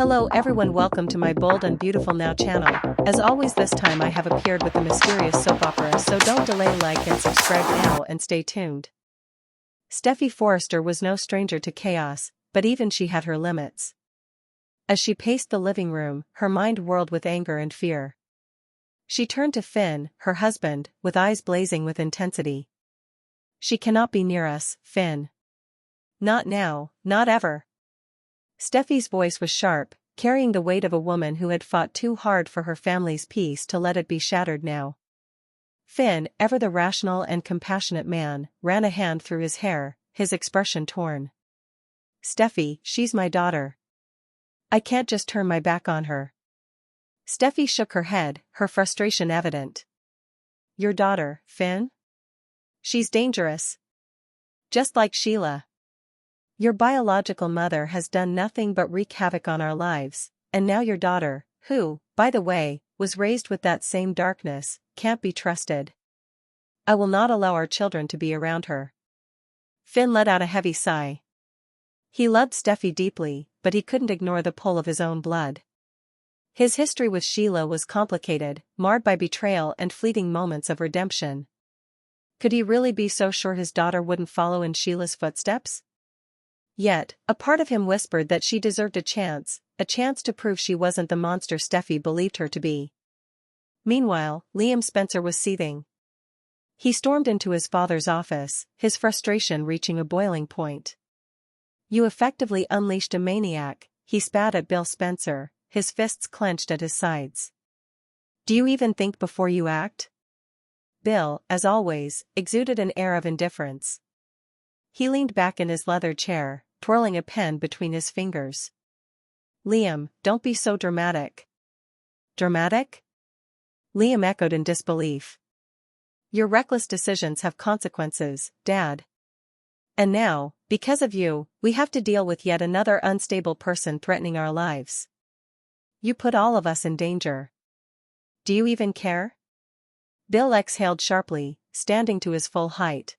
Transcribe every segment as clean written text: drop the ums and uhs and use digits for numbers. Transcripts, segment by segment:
Hello everyone, welcome to my bold and beautiful now channel. As always, this time I have appeared with a mysterious soap opera, so don't delay, like and subscribe now and stay tuned. Steffy Forrester was no stranger to chaos, but even she had her limits. As she paced the living room, her mind whirled with anger and fear. She turned to Finn, her husband, with eyes blazing with intensity. "She cannot be near us, Finn. Not now, not ever." Steffy's voice was sharp, carrying the weight of a woman who had fought too hard for her family's peace to let it be shattered now. Finn, ever the rational and compassionate man, ran a hand through his hair, his expression torn. "Steffy, she's my daughter. I can't just turn my back on her." Steffy shook her head, her frustration evident. "Your daughter, Finn? She's dangerous. Just like Sheila. Your biological mother has done nothing but wreak havoc on our lives, and now your daughter, who, by the way, was raised with that same darkness, can't be trusted. I will not allow our children to be around her." Finn let out a heavy sigh. He loved Steffy deeply, but he couldn't ignore the pull of his own blood. His history with Sheila was complicated, marred by betrayal and fleeting moments of redemption. Could he really be so sure his daughter wouldn't follow in Sheila's footsteps? Yet, a part of him whispered that she deserved a chance to prove she wasn't the monster Steffy believed her to be. Meanwhile, Liam Spencer was seething. He stormed into his father's office, his frustration reaching a boiling point. "You effectively unleashed a maniac," he spat at Bill Spencer, his fists clenched at his sides. "Do you even think before you act?" Bill, as always, exuded an air of indifference. He leaned back in his leather chair, twirling a pen between his fingers. "Liam, don't be so dramatic." "Dramatic?" Liam echoed in disbelief. "Your reckless decisions have consequences, Dad. And now, because of you, we have to deal with yet another unstable person threatening our lives. You put all of us in danger. Do you even care?" Bill exhaled sharply, standing to his full height.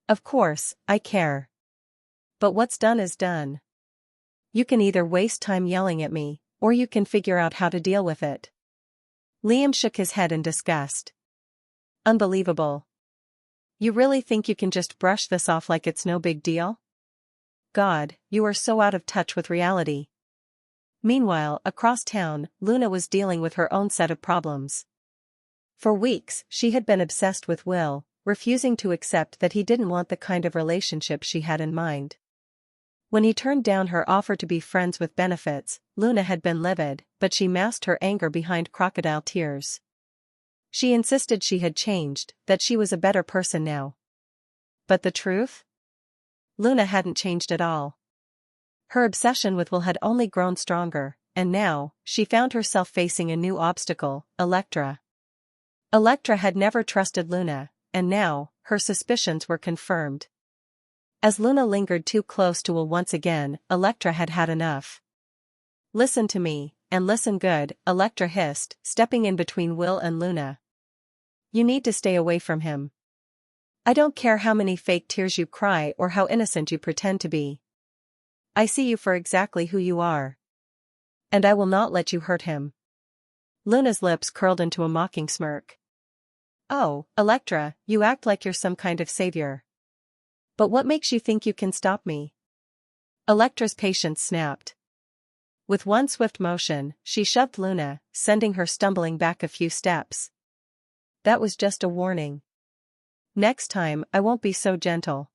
"Of course, I care. But what's done is done. You can either waste time yelling at me, or you can figure out how to deal with it." Liam shook his head in disgust. "Unbelievable. You really think you can just brush this off like it's no big deal? God, you are so out of touch with reality." Meanwhile, across town, Luna was dealing with her own set of problems. For weeks, she had been obsessed with Will, refusing to accept that he didn't want the kind of relationship she had in mind. When he turned down her offer to be friends with benefits, Luna had been livid, but she masked her anger behind crocodile tears. She insisted she had changed, that she was a better person now. But the truth? Luna hadn't changed at all. Her obsession with Will had only grown stronger, and now, she found herself facing a new obstacle, Electra. Electra had never trusted Luna, and now, her suspicions were confirmed. As Luna lingered too close to Will once again, Electra had had enough. "Listen to me, and listen good," Electra hissed, stepping in between Will and Luna. "You need to stay away from him. I don't care how many fake tears you cry or how innocent you pretend to be. I see you for exactly who you are. And I will not let you hurt him." Luna's lips curled into a mocking smirk. "Oh, Electra, you act like you're some kind of savior. But what makes you think you can stop me?" Electra's patience snapped. With one swift motion, she shoved Luna, sending her stumbling back a few steps. "That was just a warning. Next time, I won't be so gentle."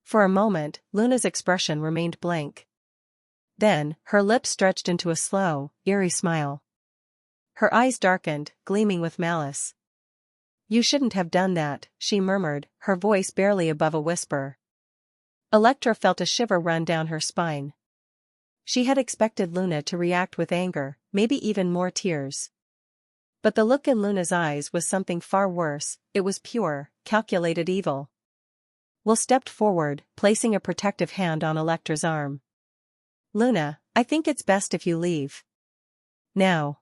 For a moment, Luna's expression remained blank. Then, her lips stretched into a slow, eerie smile. Her eyes darkened, gleaming with malice. "You shouldn't have done that," she murmured, her voice barely above a whisper. Electra felt a shiver run down her spine. She had expected Luna to react with anger, maybe even more tears. But the look in Luna's eyes was something far worse. It was pure, calculated evil. Will stepped forward, placing a protective hand on Electra's arm. "Luna, I think it's best if you leave. Now."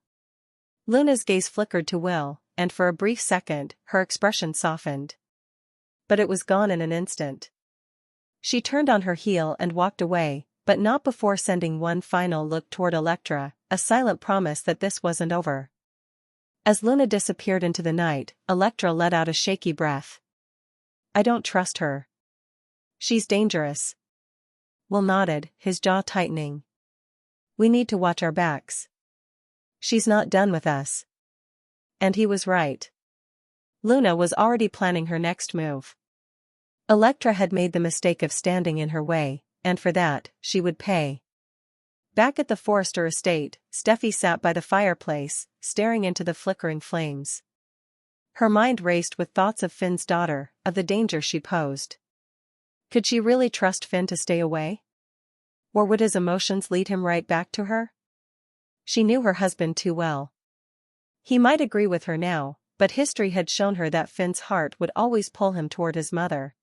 Luna's gaze flickered to Will, and for a brief second, her expression softened. But it was gone in an instant. She turned on her heel and walked away, But not before sending one final look toward Electra, a silent promise that this wasn't over. As Luna disappeared into the night, Electra let out a shaky breath. I don't trust her. She's dangerous. Will nodded, his jaw tightening. We need to watch our backs. She's not done with us. And he was right. Luna was already planning her next move. Electra had made the mistake of standing in her way, and for that, she would pay. Back at the Forrester estate, Steffy sat by the fireplace, staring into the flickering flames. Her mind raced with thoughts of Finn's daughter, of the danger she posed. Could she really trust Finn to stay away? Or would his emotions lead him right back to her? She knew her husband too well. He might agree with her now, but history had shown her that Finn's heart would always pull him toward his mother.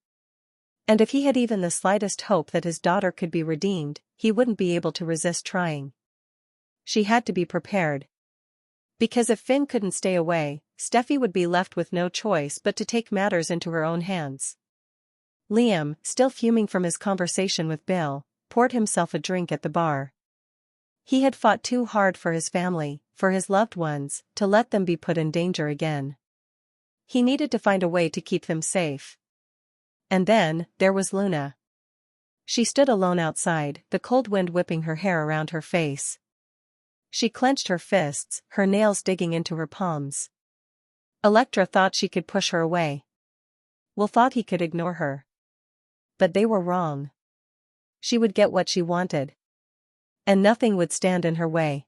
And if he had even the slightest hope that his daughter could be redeemed, he wouldn't be able to resist trying. She had to be prepared. Because if Finn couldn't stay away, Steffy would be left with no choice but to take matters into her own hands. Liam, still fuming from his conversation with Bill, poured himself a drink at the bar. He had fought too hard for his family, for his loved ones, to let them be put in danger again. He needed to find a way to keep them safe. And then, there was Luna. She stood alone outside, the cold wind whipping her hair around her face. She clenched her fists, her nails digging into her palms. Electra thought she could push her away. Will thought he could ignore her. But they were wrong. She would get what she wanted. And nothing would stand in her way.